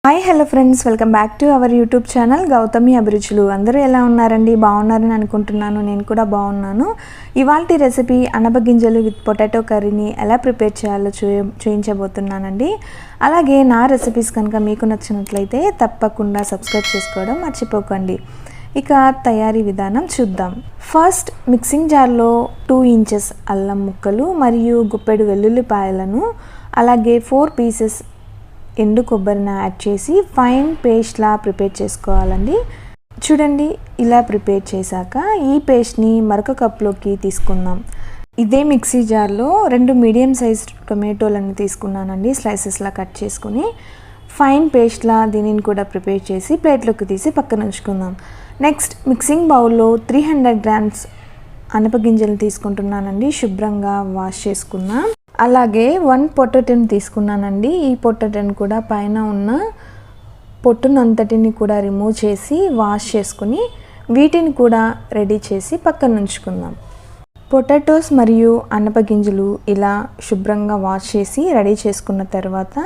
Hi hello friends, welcome back to our YouTube channel Gautami అభిరుచులు. అందరూ ఎలా ఉన్నారండి? బాగున్నారని అనుకుంటున్నాను. నేను కూడా బాగున్నాను. ఇవాల్టి రెసిపీ అనపగింజలు విత్ పొటాటో కర్రీని ఎలా ప్రిపేర్ చేయాలో చూపించబోతున్నానండి. అలాగే నా రెసిపీస్ కనుక మీకు నచ్చినట్లయితే తప్పకుండా సబ్స్క్రైబ్ చేసుకోవడం మర్చిపోకండి. ఇక తయారీ విధానం చూద్దాం. ఫస్ట్ మిక్సింగ్ జార్లో 2 ఇంచెస్ అల్లం ముక్కలు మరియు గుప్పెడు వెల్లుల్లిపాయలను అలాగే 4 పీసెస్ ఎండు కొబ్బరిని యాడ్ చేసి ఫైన్ పేస్ట్లా ప్రిపేర్ చేసుకోవాలండి. చూడండి, ఇలా ప్రిపేర్ చేశాక ఈ పేస్ట్ని మరొక కప్లోకి తీసుకుందాం. ఇదే మిక్సీ జార్లో 2 మీడియం సైజ్ టొమాటోలను తీసుకున్నానండి. స్లైసెస్లా కట్ చేసుకుని ఫైన్ పేస్ట్లా దీనిని కూడా ప్రిపేర్ చేసి ప్లేట్లోకి తీసి పక్కన ఉంచుకుందాం. నెక్స్ట్ మిక్సింగ్ బౌల్లో 300 గ్రామ్స్ అనపగింజలు తీసుకుంటున్నానండి. శుభ్రంగా వాష్ చేసుకుందాం. అలాగే 1 పొటాటోని తీసుకున్నానండి. ఈ పొటాటోని కూడా పైన ఉన్న పొట్టునంతటిని కూడా రిమూవ్ చేసి వాష్ చేసుకుని వీటిని కూడా రెడీ చేసి పక్కన ఉంచుకుందాం. పొటాటోస్ మరియు అనపగింజలు ఇలా శుభ్రంగా వాష్ చేసి రెడీ చేసుకున్న తర్వాత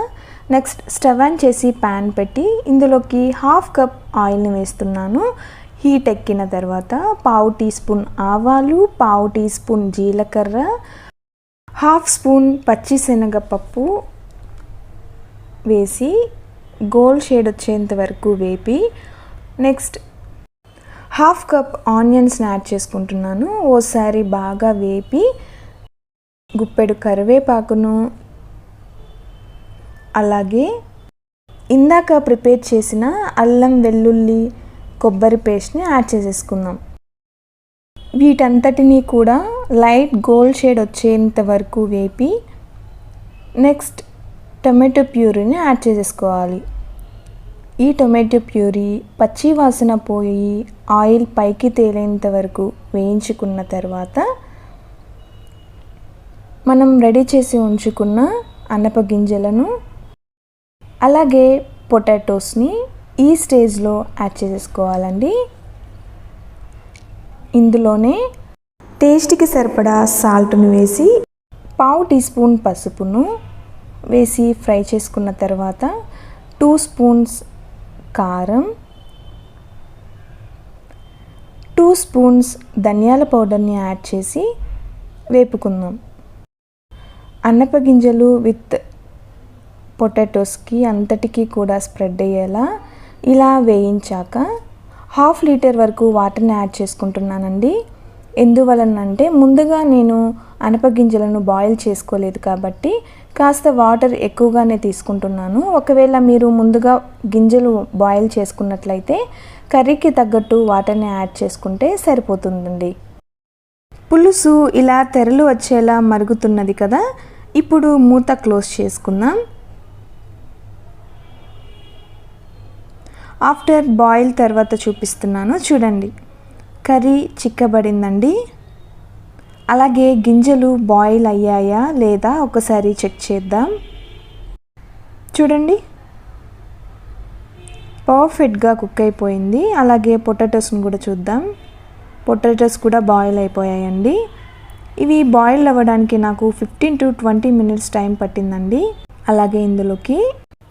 నెక్స్ట్ స్టవ్ ఆన్ చేసి ప్యాన్ పెట్టి ఇందులోకి 1/2 కప్ ఆయిల్ని వేస్తున్నాను. హీట్ ఎక్కిన తర్వాత 1/2 టీ స్పూన్ ఆవాలు, 1/2 టీ స్పూన్ జీలకర్ర, 1/2 స్పూన్ పచ్చిశనగపప్పు వేసి గోల్డ్ షేడ్ వచ్చేంత వరకు వేపి నెక్స్ట్ 1/2 కప్ ఆనియన్స్ని యాడ్ చేసుకుంటున్నాను. ఓసారి బాగా వేపి గుప్పెడు కరివేపాకును అలాగే ఇందాక ప్రిపేర్ చేసిన అల్లం వెల్లుల్లి కొబ్బరి పేస్ట్ని యాడ్ చేసేసుకుందాం. వీటంతటినీ కూడా లైట్ గోల్డ్ షేడ్ వచ్చేంత వరకు వేపి నెక్స్ట్ టొమాటో ప్యూరీని యాడ్ చేసేసుకోవాలి. ఈ టొమాటో ప్యూరీ పచ్చి వాసన పోయి ఆయిల్ పైకి తేలేంత వరకు వేయించుకున్న తర్వాత మనం రెడీ చేసి ఉంచుకున్న అనపగింజలను అలాగే పొటాటోస్ని ఈ స్టేజ్లో యాడ్ చేసేసుకోవాలండి. ఇందులోనే టేస్ట్కి సరిపడా సాల్ట్ను వేసి 1/2 టీ స్పూన్ పసుపును వేసి ఫ్రై చేసుకున్న తర్వాత 2 స్పూన్స్ కారం, 2 స్పూన్స్ ధనియాల పౌడర్ని యాడ్ చేసి వేపుకుందాం. అనపగింజలు విత్ పొటాటోస్కి అంతటికీ కూడా స్ప్రెడ్ అయ్యేలా ఇలా వేయించాక 1/2 లీటర్ వరకు వాటర్ని యాడ్ చేసుకుంటున్నానండి. ఎందువలనంటే ముందుగా నేను అనపగింజలను బాయిల్ చేసుకోలేదు కాబట్టి కాస్త వాటర్ ఎక్కువగానే తీసుకుంటున్నాను. ఒకవేళ మీరు ముందుగా గింజలు బాయిల్ చేసుకున్నట్లయితే కర్రీకి తగ్గట్టు వాటర్ని యాడ్ చేసుకుంటే సరిపోతుందండి. పులుసు ఇలా తెరలు వచ్చేలా మరుగుతున్నది కదా, ఇప్పుడు మూత క్లోజ్ చేసుకుందాం. ఆఫ్టర్ బాయిల్ తర్వాత చూపిస్తున్నాను. చూడండి, కర్రీ చిక్కబడిందండి. అలాగే గింజలు బాయిల్ అయ్యాయా లేదా ఒకసారి చెక్ చేద్దాం. చూడండి, పర్ఫెక్ట్గా కుక్ అయిపోయింది. అలాగే పొటాటోస్ని కూడా చూద్దాం. పొటాటోస్ కూడా బాయిల్ అయిపోయాయండి. ఇవి బాయిల్ అవ్వడానికి నాకు 15 to 20 minutes టైం పట్టిందండి. అలాగే ఇందులోకి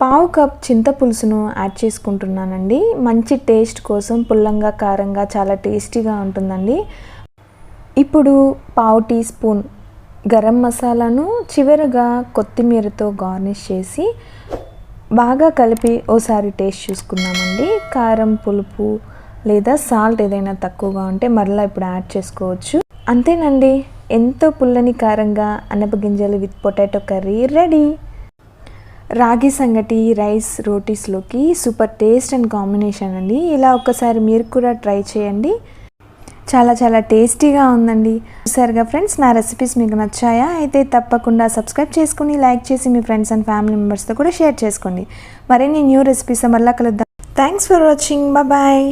1/2 కప్ చింతపులుసును యాడ్ చేసుకుంటున్నానండి. మంచి టేస్ట్ కోసం పుల్లంగా కారంగా చాలా టేస్టీగా ఉంటుందండి. ఇప్పుడు 1/2 టీ స్పూన్ గరం మసాలాను చివరగా కొత్తిమీరతో గార్నిష్ చేసి బాగా కలిపి ఓసారి టేస్ట్ చూసుకుందామండి. కారం, పులుపు లేదా సాల్ట్ ఏదైనా తక్కువగా ఉంటే మరలా ఇప్పుడు యాడ్ చేసుకోవచ్చు. అంతేనండి, ఎంతో పుల్లని కారంగా అనపగింజలు విత్ పొటాటో కర్రీ రెడీ. రాగి సంగటి, రైస్, రోటీస్లోకి సూపర్ టేస్ట్ అండ్ కాంబినేషన్ అండి. ఇలా ఒక్కసారి మీరు కూడా ట్రై చేయండి. చాలా చాలా టేస్టీగా ఉందండి. చూసారుగా ఫ్రెండ్స్, నా రెసిపీస్ మీకు నచ్చాయా? అయితే తప్పకుండా సబ్స్క్రైబ్ చేసుకుని లైక్ చేసి మీ ఫ్రెండ్స్ అండ్ ఫ్యామిలీ మెంబర్స్తో కూడా షేర్ చేసుకోండి. మరిన్ని న్యూ రెసిపీస్ మళ్ళీ కలుద్దాం. Thanks for watching. బాయ్.